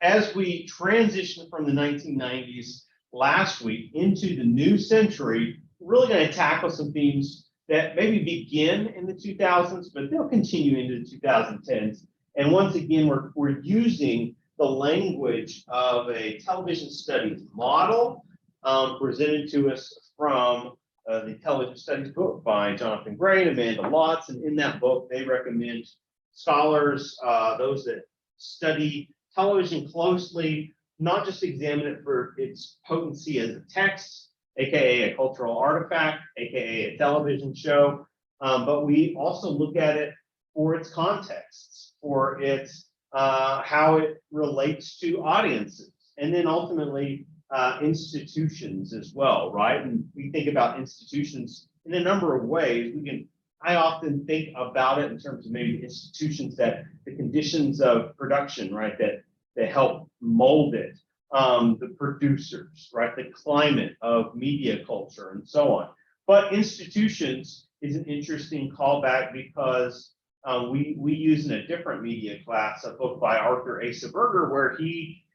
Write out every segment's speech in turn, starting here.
as we transition from the 1990s last week into the new century, we're really going to tackle some themes that maybe begin in the 2000s, but they'll continue into the 2010s. And once again, we're using the language of a television studies model presented to us from the television studies book by Jonathan Gray and Amanda Lotz. And in that book, they recommend scholars, those that study television closely, not just examine it for its potency as a text, aka a cultural artifact, aka a television show, but we also look at it for its contexts, for its how it relates to audiences, and then ultimately institutions as well, right? And we think about institutions in a number of ways. I often think about it in terms of maybe institutions that the conditions of production, right, that help mold it, the producers, right, the climate of media culture and so on. But institutions is an interesting callback because we use in a different media class a book by Arthur Asa Berger where he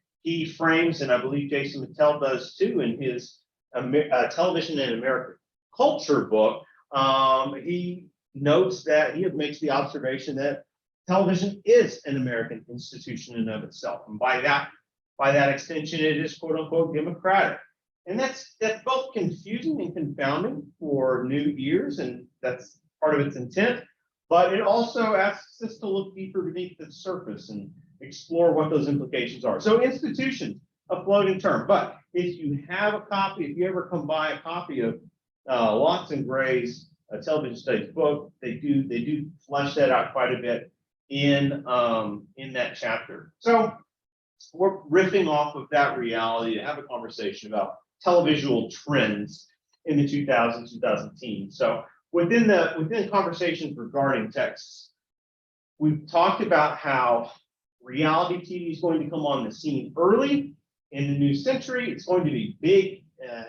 frames, and I believe Jason Mattel does too, in his Television and American Culture book. He notes that he makes the observation that television is an American institution in and of itself, and by that extension, it is quote unquote democratic. And that's both confusing and confounding for new ears, and that's part of its intent. But it also asks us to look deeper beneath the surface and explore what those implications are. So institutions, a floating term, but if you have a copy, if you ever come by a copy of Lotz and Gray's television studies book, they do flesh that out quite a bit in that chapter. So we're riffing off of that reality to have a conversation about televisual trends in the 2000s, 2010s. So within conversations regarding texts, we've talked about how reality TV is going to come on the scene early in the new century. It's going to be big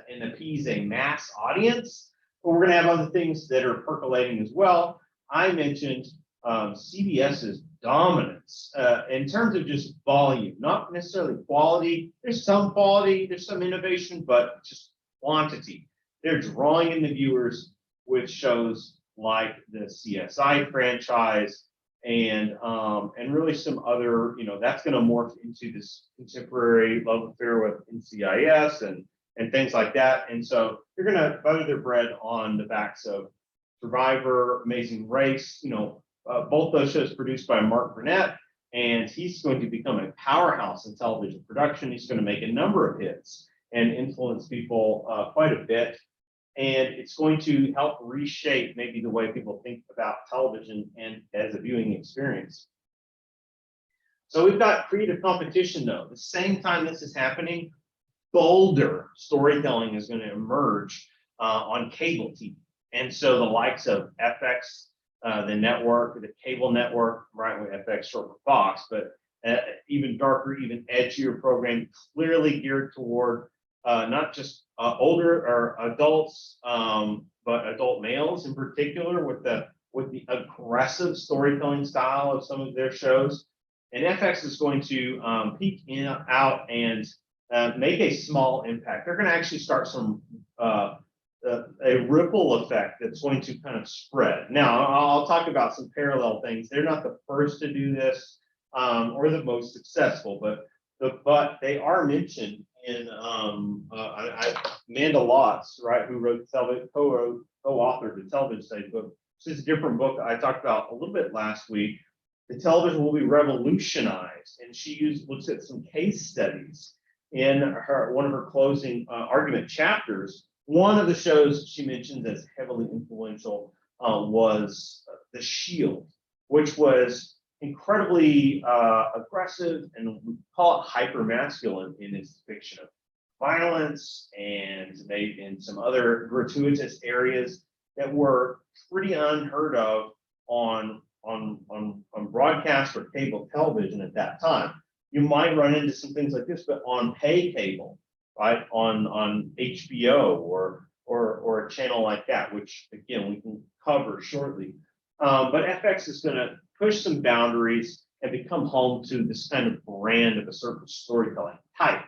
and appease a mass audience. But we're going to have other things that are percolating as well. I mentioned CBS's dominance in terms of just volume, not necessarily quality. There's some quality, there's some innovation, but just quantity. They're drawing in the viewers with shows like the CSI franchise and really some other, that's going to morph into this contemporary love affair with NCIS and things like that. And so they're going to butter their bread on the backs of Survivor, Amazing Race, both those shows produced by Mark Burnett, and he's going to become a powerhouse in television production. He's going to make a number of hits and influence people quite a bit. And it's going to help reshape maybe the way people think about television and as a viewing experience. So we've got creative competition, though. At the same time this is happening, bolder storytelling is going to emerge on cable TV. And so the likes of FX, the network, the cable network, right, with FX short for Fox, but even darker, even edgier program, clearly geared toward not just older or adults, but adult males in particular, with the aggressive storytelling style of some of their shows. And FX is going to peek out and make a small impact. They're going to actually start some a ripple effect that's going to kind of spread. Now, I'll talk about some parallel things. They're not the first to do this or the most successful, but they are mentioned in Amanda Lotz, right, who co-authored the television studies book. This is a different book I talked about a little bit last week. The television will be revolutionized, and she looks at some case studies in one of her closing argument chapters. One of the shows she mentioned that's heavily influential was The Shield, which was incredibly aggressive, and we call it hyper-masculine in its depiction of violence and maybe in some other gratuitous areas that were pretty unheard of on broadcast or cable television at that time. You might run into some things like this, but on pay cable, right, on HBO or a channel like that, which again we can cover shortly. But FX is going to push some boundaries have become home to this kind of brand of a certain storytelling type.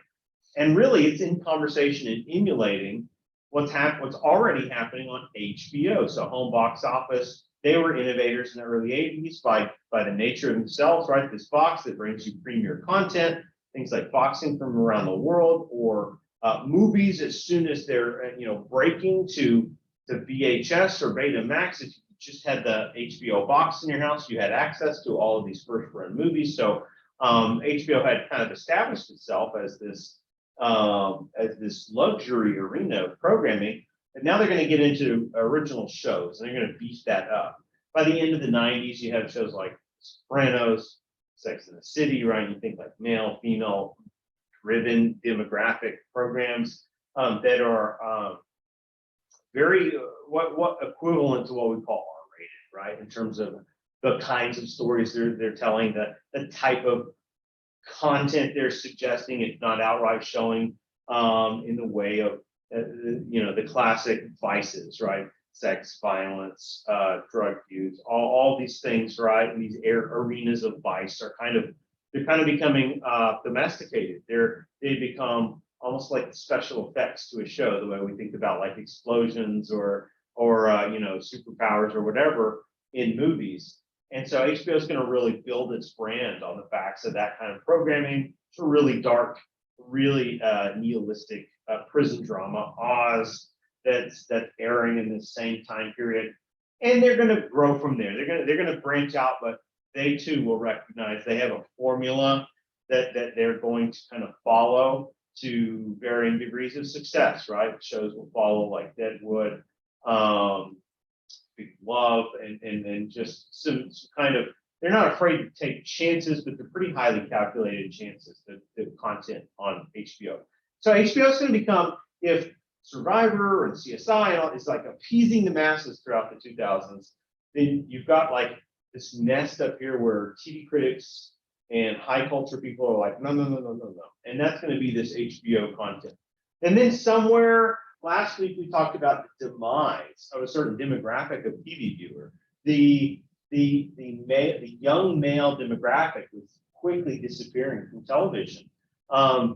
And really, it's in conversation and emulating what's already happening on HBO. So home box office, they were innovators in the early 80s by the nature of themselves, right? This box that brings you premier content, things like boxing from around the world, or movies as soon as they're breaking to VHS or Betamax. If you just had the HBO box in your house, you had access to all of these first run movies. So HBO had kind of established itself as this luxury arena of programming. And now they're going to get into original shows, and they're going to beef that up. By the end of the 90s, you have shows like Sopranos, Sex and the City, right? You think like male, female driven demographic programs that are very what equivalent to what we call R-rated, right? In terms of the kinds of stories they're telling, the type of content they're suggesting, if not outright showing, in the way of the classic vices, right? Sex, violence, drug use, all these things, right? And these arenas of vice are kind of becoming domesticated. They become almost like special effects to a show, the way we think about like explosions or superpowers or whatever in movies. And so HBO is going to really build its brand on the backs of that kind of programming. It's a really dark, really nihilistic prison drama, Oz, that's airing in the same time period. And they're going to grow from there. They're going to branch out, but they too will recognize they have a formula that they're going to kind of follow to varying degrees of success, right? Shows will follow like Deadwood, Big Love, and just some kind of, they're not afraid to take chances, but they're pretty highly calculated chances, the content on HBO. So HBO is going to become, if Survivor and CSI and all is like appeasing the masses throughout the 2000s, then you've got like this nest up here where TV critics and high culture people are like, no. And that's going to be this HBO content. And then somewhere last week, we talked about the demise of a certain demographic of TV viewer. The young male demographic was quickly disappearing from television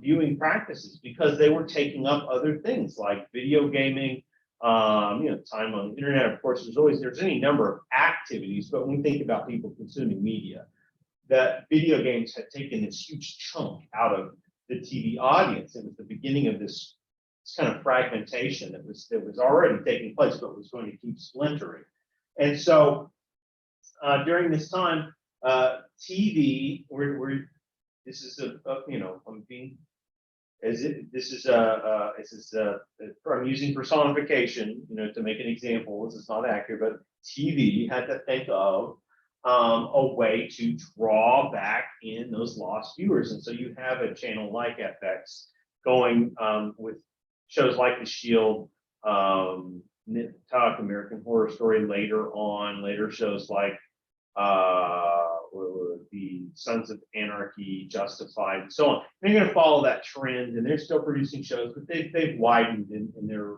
viewing practices because they were taking up other things like video gaming, time on the internet. Of course, there's any number of activities, but when we think about people consuming media, that video games had taken this huge chunk out of the TV audience. It was the beginning of this kind of fragmentation that was already taking place, but was going to keep splintering. And so during this time, TV, I'm using personification, to make an example. This is not accurate, but TV had to think of a way to draw back in those lost viewers. And so you have a channel like FX going with shows like The Shield, Talk, American Horror Story later shows like the Sons of Anarchy, Justified, and so on. They're going to follow that trend, and they're still producing shows, but they've widened in their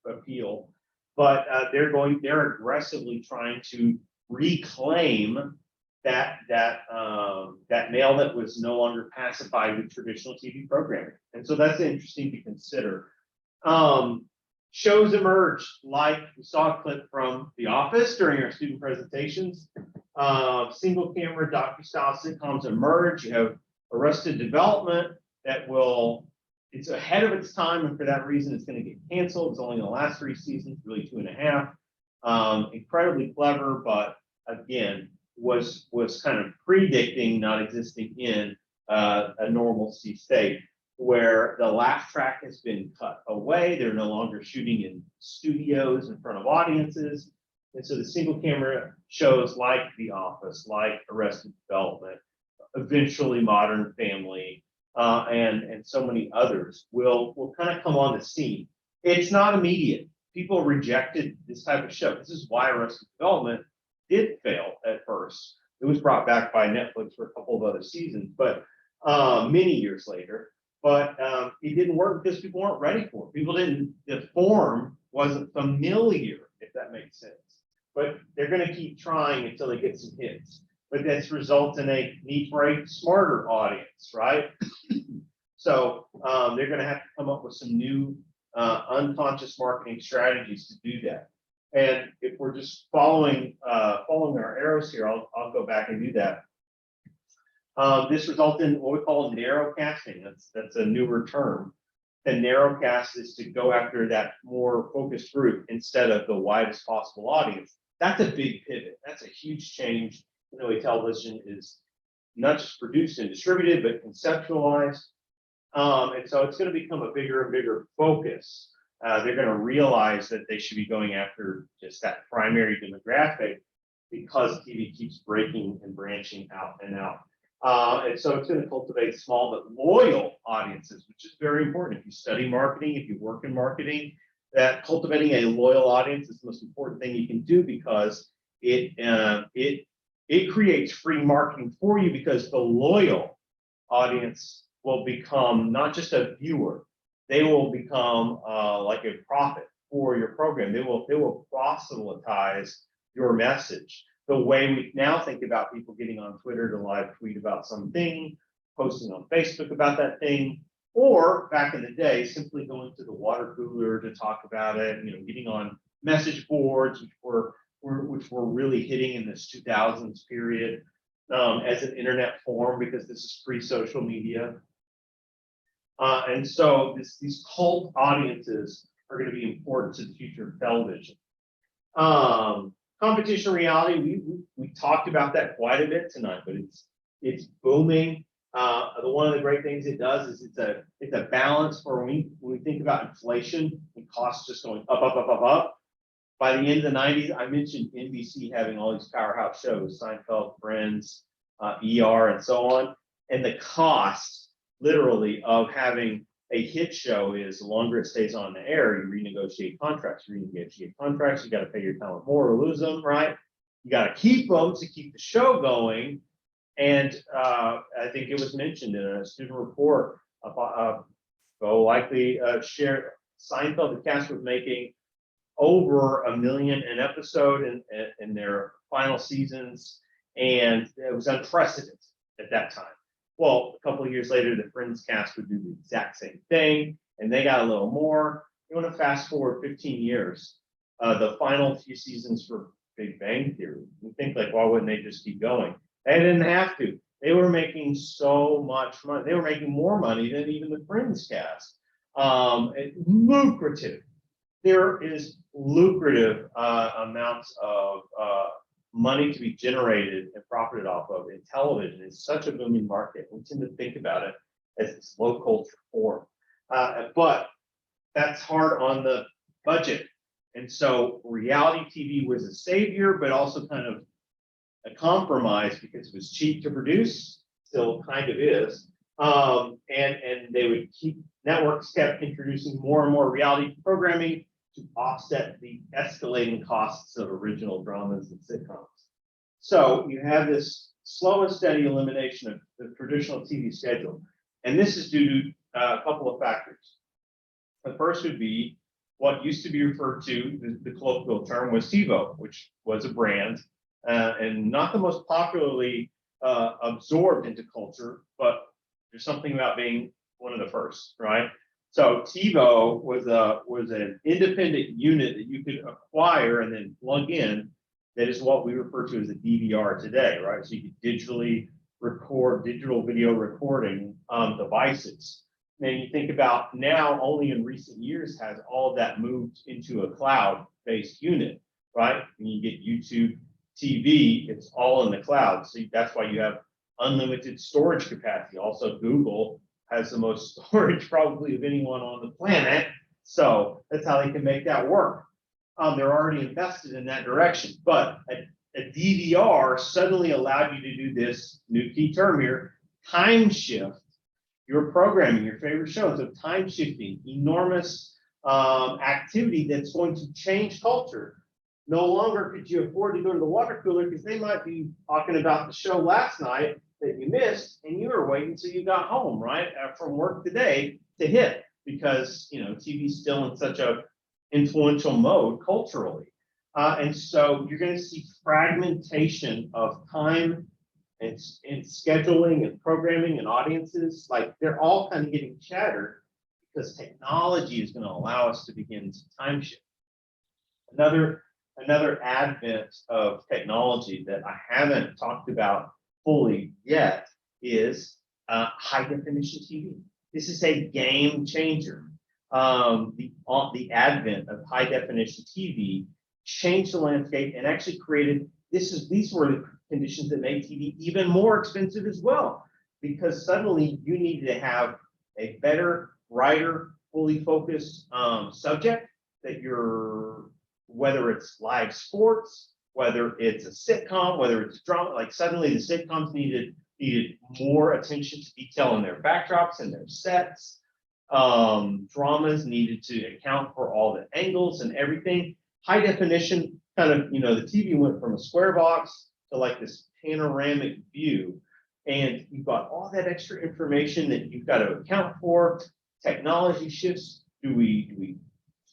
appeal. But they're aggressively trying to reclaim that male that was no longer pacified with traditional TV programming. And so that's interesting to consider. Shows emerged, like we saw a clip from The Office during our student presentations. Single camera docu-style sitcoms emerge. You have Arrested Development it's ahead of its time, and for that reason, it's going to get canceled. It's only going to last 3 seasons, really 2.5. Incredibly clever, but again, was kind of predicting not existing in a normalcy state, where the laugh track has been cut away. They're no longer shooting in studios in front of audiences. And so the single camera shows like The Office, like Arrested Development, eventually Modern Family, and so many others will kind of come on the scene. It's not immediate. People rejected this type of show. This is why Arrested Development did fail at first. It was brought back by Netflix for a couple of other seasons, but many years later. But it didn't work because people weren't ready for it. The form wasn't familiar, if that makes sense. But they're going to keep trying until they get some hits. but that's results in a need for a smarter audience, right? So they're going to have to come up with some new unconscious marketing strategies to do that. And if we're just following our arrows here, I'll go back and do that. This results in what we call narrowcasting. That's a newer term. The narrowcast is to go after that more focused group instead of the widest possible audience. That's a big pivot. That's a huge change in the way television is not just produced and distributed, but conceptualized. And so it's going to become a bigger and bigger focus. They're going to realize that they should be going after just that primary demographic because TV keeps breaking and branching out and out. And so it's going to cultivate small but loyal audiences, which is very important. If you study marketing, if you work in marketing, that cultivating a loyal audience is the most important thing you can do because it creates free marketing for you because the loyal audience will become not just a viewer, they will become like a profit for your program. They will proselytize your message. The way we now think about people getting on Twitter to live tweet about something, posting on Facebook about that thing, or back in the day, simply going to the water cooler to talk about it, getting on message boards, which were really hitting in this 2000s period as an internet form because this is pre-social media. And so these cult audiences are going to be important to the future of television. Competition reality, we talked about that quite a bit tonight, but it's booming. One of the great things it does is it's a balance for when we think about inflation and costs just going up. By the end of the 90s, I mentioned NBC having all these powerhouse shows, Seinfeld, Friends, ER, and so on. And the cost, literally, of having a hit show is the longer it stays on the air, you renegotiate contracts. You got to pay your talent more or lose them, right? You got to keep them to keep the show going. And I think it was mentioned in a student report, likely shared Seinfeld, the cast was making over $1 million an episode in their final seasons, and it was unprecedented at that time. Well, a couple of years later, the Friends cast would do the exact same thing, and they got a little more. You want to fast forward 15 years, the final few seasons for Big Bang Theory. You think like, why wouldn't they just keep going? They didn't have to. They were making so much money. They were making more money than even the Friends cast. Lucrative. There is lucrative amounts of money to be generated and profited off of in television. It's such a booming market. We tend to think about it as this low culture form. But that's hard on the budget. And so reality TV was a savior, but also kind of a compromise because it was cheap to produce, still kind of is. And they would networks kept introducing more and more reality programming to offset the escalating costs of original dramas and sitcoms. So you have this slow and steady elimination of the traditional TV schedule. And this is due to a couple of factors. The first would be what used to be referred to, the colloquial term was TiVo, which was a brand and not the most popularly absorbed into culture, but there's something about being one of the first, right? So TiVo was an independent unit that you could acquire and then plug in. That is what we refer to as a DVR today, right? So you could digitally record digital video recording devices. And you think about now, only in recent years has all of that moved into a cloud-based unit, right? When you get YouTube TV, it's all in the cloud. So that's why you have unlimited storage capacity. Also, Google has the most storage probably of anyone on the planet. So that's how they can make that work. They're already invested in that direction. But a DVR suddenly allowed you to do this new key term here, time shift your programming, your favorite shows, of time shifting, enormous activity that's going to change culture. No longer could you afford to go to the water cooler because they might be talking about the show last night that you missed, and you were waiting until you got home, right, from work today to hit, because TV's still in such a influential mode culturally. And so you're going to see fragmentation of time and scheduling and programming and audiences, like they're all kind of getting shattered because technology is going to allow us to begin to time shift. Another advent of technology that I haven't talked about fully yet is high definition TV. This is a game changer. The advent of high definition TV changed the landscape and actually created these were the conditions that made TV even more expensive as well, because suddenly you needed to have a better, brighter, fully focused subject that you're, whether it's live sports, whether it's a sitcom, whether it's drama, like suddenly the sitcoms needed more attention to detail in their backdrops and their sets. Dramas needed to account for all the angles and everything. High definition, kind of, the TV went from a square box to like this panoramic view. And you've got all that extra information that you've got to account for. Technology shifts. Do we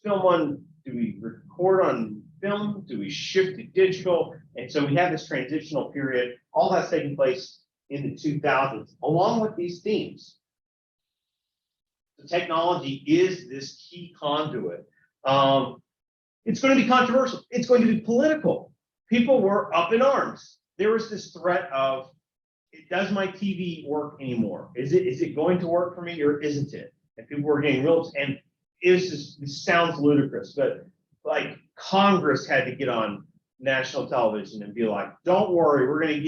record on film? Do we shift to digital? And so we have this transitional period. All that's taking place in the 2000s, along with these themes. The technology is this key conduit. It's going to be controversial. It's going to be political. People were up in arms. There was this threat of, does my TV work anymore? Is it going to work for me or isn't it? And people were getting real, and this sounds ludicrous, but like Congress had to get on national television and be like, don't worry, we're going to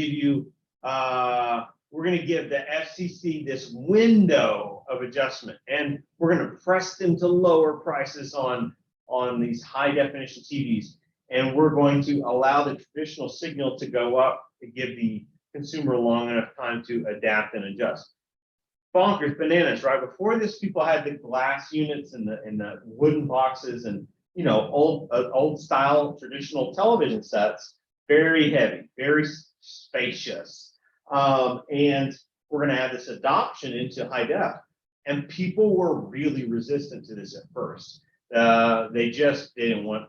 give the FCC this window of adjustment, and we're going to press them to lower prices on these high definition TVs, and we're going to allow the traditional signal to go up to give the consumer long enough time to adapt and adjust. Bonkers, bananas, right? Before this, people had the glass units and the wooden boxes and old style traditional television sets, very heavy, very spacious, and we're going to have this adoption into high def, and people were really resistant to this at first. They didn't want.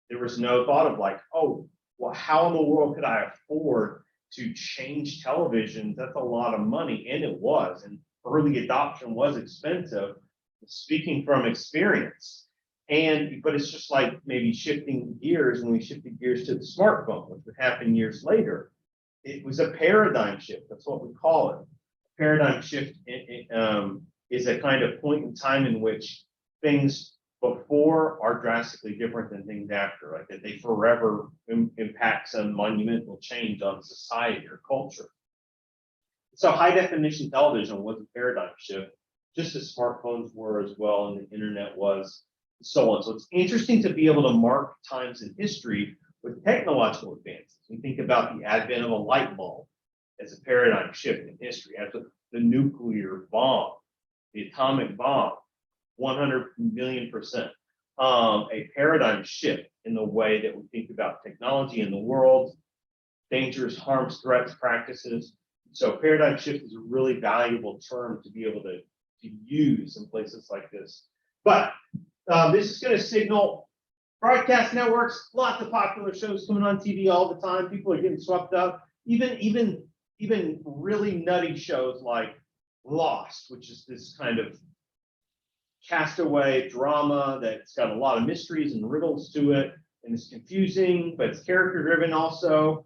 There was no thought of like, oh, well, how in the world could I afford to change television? That's a lot of money, and it was. And early adoption was expensive, speaking from experience. But it's just like maybe shifting gears when we shifted gears to the smartphone, which would happen years later. It was a paradigm shift. That's what we call it. A paradigm shift is a kind of point in time in which things before are drastically different than things after, like that they forever impact some monumental change on society or culture. So high definition television was a paradigm shift, just as smartphones were as well, and the internet was, and so on. So it's interesting to be able to mark times in history with technological advances. We think about the advent of a light bulb as a paradigm shift in history, after the nuclear bomb, the atomic bomb, 100 million%, a paradigm shift in the way that we think about technology in the world, dangers, harms, threats, practices. So paradigm shift is a really valuable term to be able to use in places like this. But this is going to signal broadcast networks, lots of popular shows coming on TV all the time. People are getting swept up. Even really nutty shows like Lost, which is this kind of castaway drama that's got a lot of mysteries and riddles to it, and it's confusing, but it's character driven also.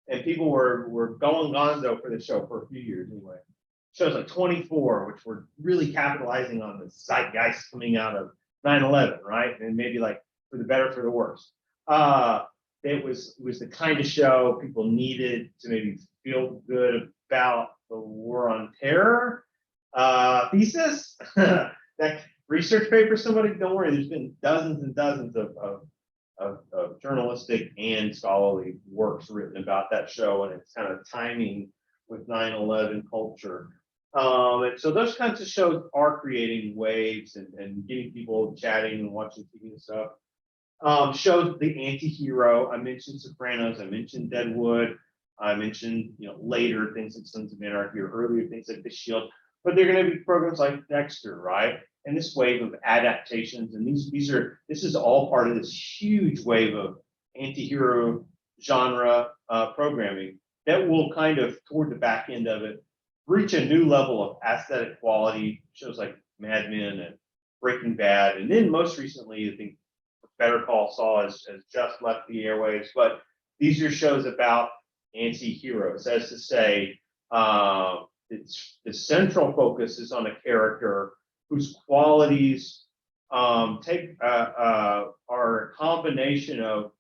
And people were going gonzo for the show for a few years anyway. Shows like 24, which were really capitalizing on the zeitgeist coming out of 9/11, right? And maybe like for the better, for the worse. It was the kind of show people needed to maybe feel good about the war on terror thesis. That research paper, somebody, don't worry, there's been dozens and dozens of journalistic and scholarly works written about that show and its kind of timing with 9/11 culture. And so those kinds of shows are creating waves and getting people chatting and watching TV and stuff. Shows the anti-hero. I mentioned Sopranos, I mentioned Deadwood, I mentioned later things like Sons of Anarchy, or earlier things like The Shield. But they're going to be programs like Dexter, right? And this wave of adaptations, and this is all part of this huge wave of anti-hero genre programming that will kind of, toward the back end of it, reach a new level of aesthetic quality. Shows like Mad Men and Breaking Bad, and then most recently, I think Better Call Saul has just left the airwaves. But these are shows about anti-heroes, as to say, it's the central focus is on a character whose qualities are a combination of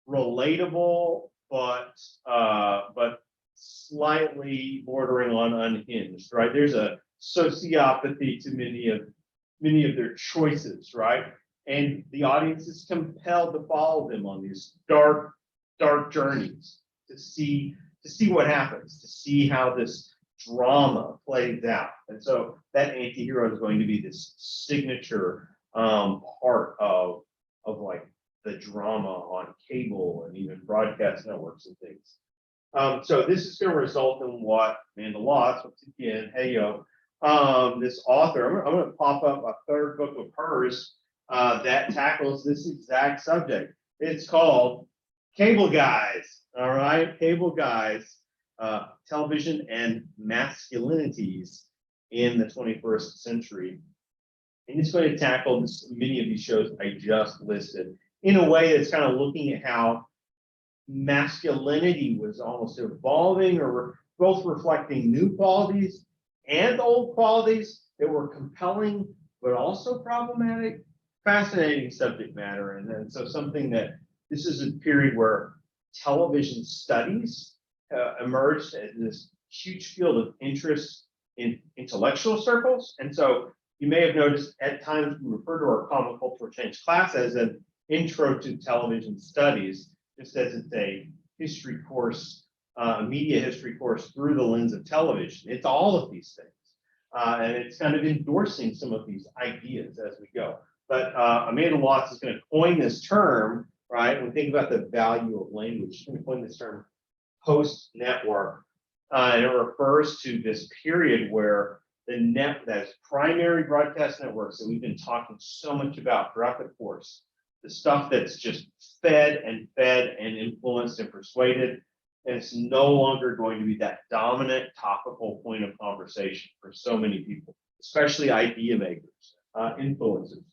relatable but slightly bordering on unhinged, right? There's a sociopathy to many of their choices, right? And the audience is compelled to follow them on these dark journeys to see what happens, to see how this drama plays out. And so that anti-hero is going to be this signature part of like the drama on cable and even broadcast networks and things. So this is going to result in what Amanda Lotz, once again, hey yo, this author, I'm going to pop up a third book of hers that tackles this exact subject. It's called Cable Guys. All right, Cable Guys, television and masculinities in the 21st century. And it's going to tackle many of these shows I just listed in a way that's kind of looking at how masculinity was almost evolving, or both reflecting new qualities and old qualities that were compelling but also problematic. Fascinating subject matter. And then so something that this is a period where television studies emerged as this huge field of interest in intellectual circles. And so you may have noticed at times we refer to our COMM4413 class as an intro to television studies, just as it's a history course, a media history course through the lens of television. It's all of these things. And it's kind of endorsing some of these ideas as we go. But Amanda Lotz is going to coin this term, right? When we think about the value of language, she's going to coin this term post-network. And it refers to this period where that's primary broadcast networks that we've been talking so much about throughout the course, the stuff that's just fed and influenced and persuaded, and it's no longer going to be that dominant topical point of conversation for so many people, especially idea makers, influencers.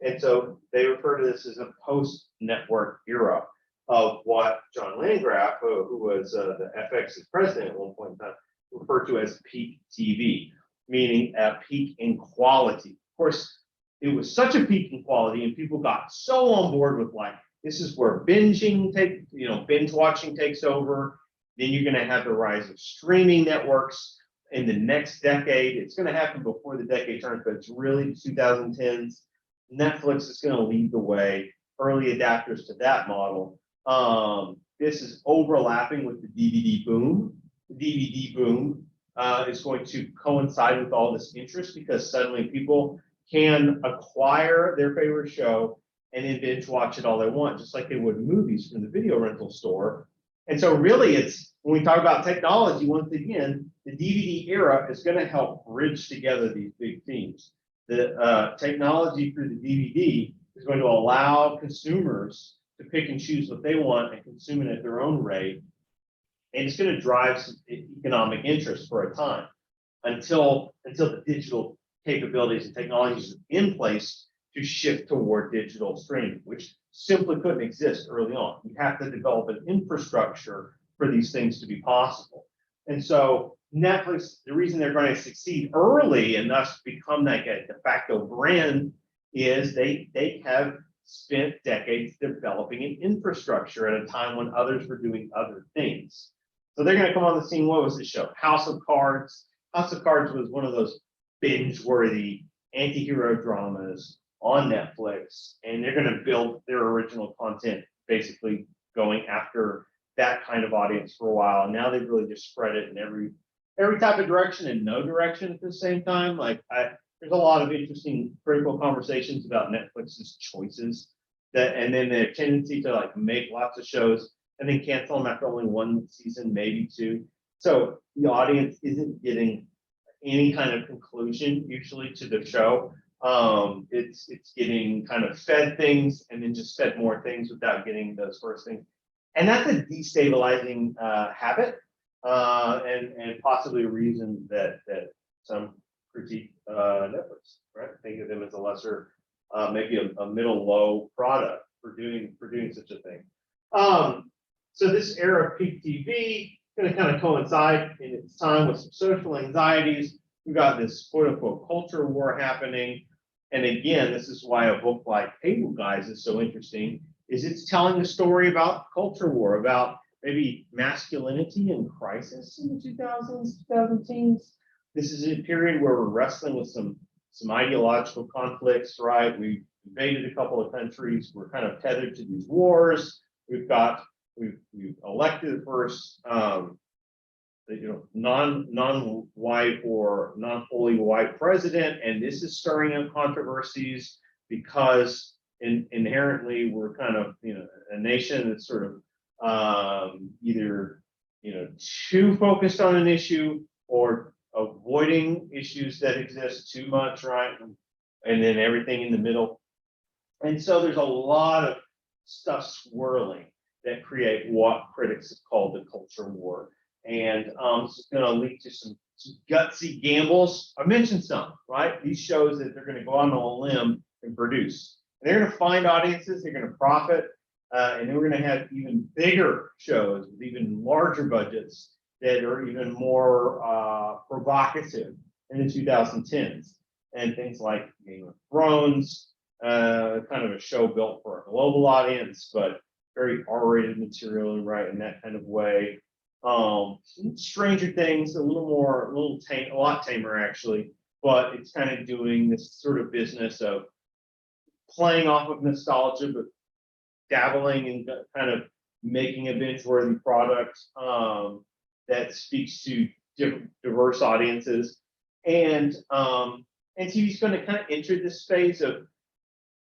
And so they refer to this as a post-network era of what John Landgraf, who was the FX's president at one point in time, referred to as peak TV, meaning a peak in quality. Of course, it was such a peak in quality, and people got so on board with like, this is where binge watching takes over. Then you're going to have the rise of streaming networks in the next decade. It's going to happen before the decade turns, but it's really the 2010s. Netflix is going to lead the way, early adapters to that model. This is overlapping with the DVD boom. The DVD boom is going to coincide with all this interest because suddenly people can acquire their favorite show and then binge watch it all they want, just like they would movies from the video rental store. And so really it's, when we talk about technology, once again, the DVD era is going to help bridge together these big themes. The technology through the DVD is going to allow consumers to pick and choose what they want and consume it at their own rate. And it's going to drive some economic interest for a time until the digital capabilities and technologies are in place to shift toward digital streaming, which simply couldn't exist early on. You have to develop an infrastructure for these things to be possible. And so Netflix, the reason they're going to succeed early and thus become like a de facto brand is they have spent decades developing an infrastructure at a time when others were doing other things. So they're going to come on the scene. What was the show? House of Cards. House of Cards was one of those binge-worthy anti-hero dramas on Netflix, and they're going to build their original content, basically going after that kind of audience for a while. And now they've really just spread it in every type of direction and no direction at the same time. There's a lot of interesting critical conversations about Netflix's choices and then their tendency to make lots of shows and then cancel them after only one season, maybe two. So the audience isn't getting any kind of conclusion usually to the show. It's getting kind of fed things and then just fed more things without getting those first things. And that's a destabilizing habit. and possibly a reason that some critique Netflix, right? Think of them as a lesser, maybe a middle low product for doing such a thing. So this era of peak TV going to kind of coincide in its time with some social anxieties. We've got this quote unquote culture war happening. And again, this is why a book like Cable Guys is so interesting, is it's telling a story about culture war, about maybe masculinity in crisis in the 2000s, 2010s. This is a period where we're wrestling with some ideological conflicts, right? We've invaded a couple of countries. We're kind of tethered to these wars. We've elected the first non-white or non-fully white president, and this is stirring up controversies because inherently we're kind of a nation that's sort of either too focused on an issue or avoiding issues that exist too much, right? And then everything in the middle. And so there's a lot of stuff swirling that create what critics have called the culture war. And this is going to lead to some gutsy gambles. I mentioned some, right? These shows that they're going to go on a limb and produce. And they're going to find audiences, they're going to profit, and then we're going to have even bigger shows with even larger budgets that are even more provocative in the 2010s. And things like Game of Thrones, kind of a show built for a global audience, but very R-rated material, right, in that kind of way. Stranger Things, a lot tamer actually, but it's kind of doing this sort of business of playing off of nostalgia, but dabbling in kind of making a binge-worthy product that speaks to diverse audiences. And TV's going to kind of enter this phase of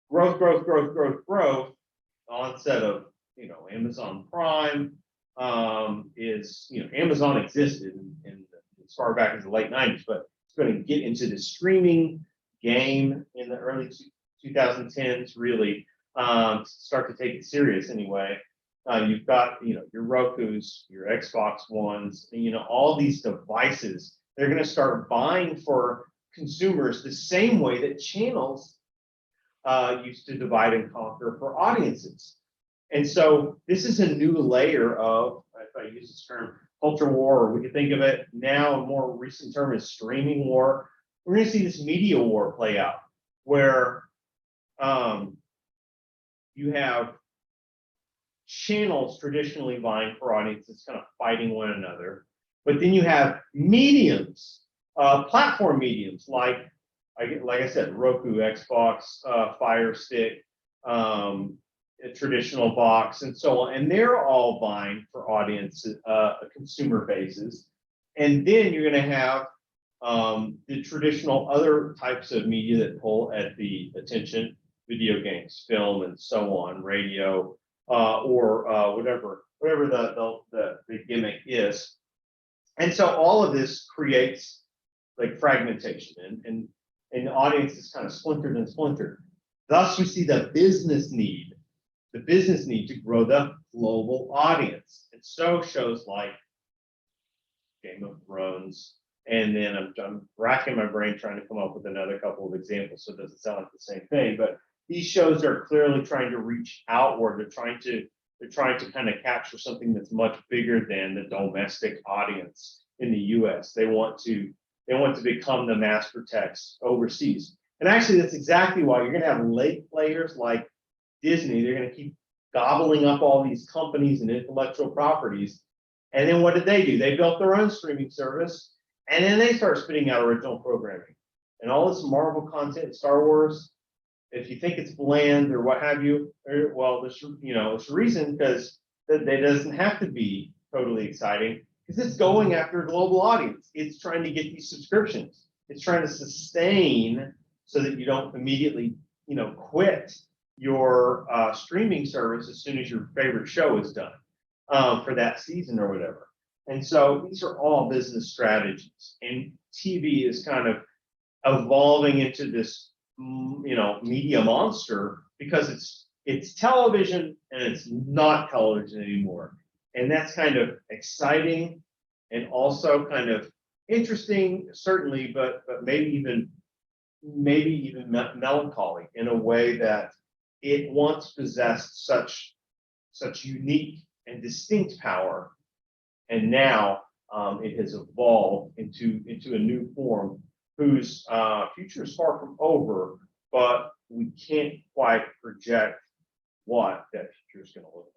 growth, onset of Amazon Prime. Amazon existed in as far back as the late 90s, but it's going to get into the streaming game in the early 2010s, really start to take it serious anyway. You've got your Rokus, your Xbox Ones, all these devices. They're going to start buying for consumers the same way that channels used to divide and conquer for audiences. And so this is a new layer of, if I use this term, culture war, or we could think of it now, a more recent term is streaming war. We're going to see this media war play out, where you have channels traditionally vying for audiences, kind of fighting one another. But then you have mediums, platform mediums, like I said, Roku, Xbox, Fire Stick, a traditional box, and so on, and they're all vying for audience, consumer bases. And then you're going to have the traditional other types of media that pull at the attention: video games, film, and so on, radio, or whatever the gimmick is. And so all of this creates like fragmentation, and the audience is kind of splintered and splintered. Thus, we see the business need to grow the global audience. And so shows like Game of Thrones, and then I'm racking my brain trying to come up with another couple of examples so it doesn't sound like the same thing. But these shows are clearly trying to reach outward. They're trying to kind of capture something that's much bigger than the domestic audience in the US. They want to become the master text overseas. And actually, that's exactly why you're going to have late players like Disney. They're going to keep gobbling up all these companies and intellectual properties. And then what did they do? They built their own streaming service, and then they start spitting out original programming. And all this Marvel content, Star Wars, if you think it's bland or what have you, well, there's it's a reason, because that doesn't have to be totally exciting, because it's going after a global audience. It's trying to get these subscriptions. It's trying to sustain so that you don't immediately quit your streaming service as soon as your favorite show is done for that season or whatever. And so these are all business strategies, and TV is kind of evolving into this media monster, because it's television and it's not television anymore. And that's kind of exciting, and also kind of interesting, certainly, but maybe even melancholy in a way that it once possessed such unique and distinct power, and now it has evolved into a new form whose future is far from over, but we can't quite project what that future is going to look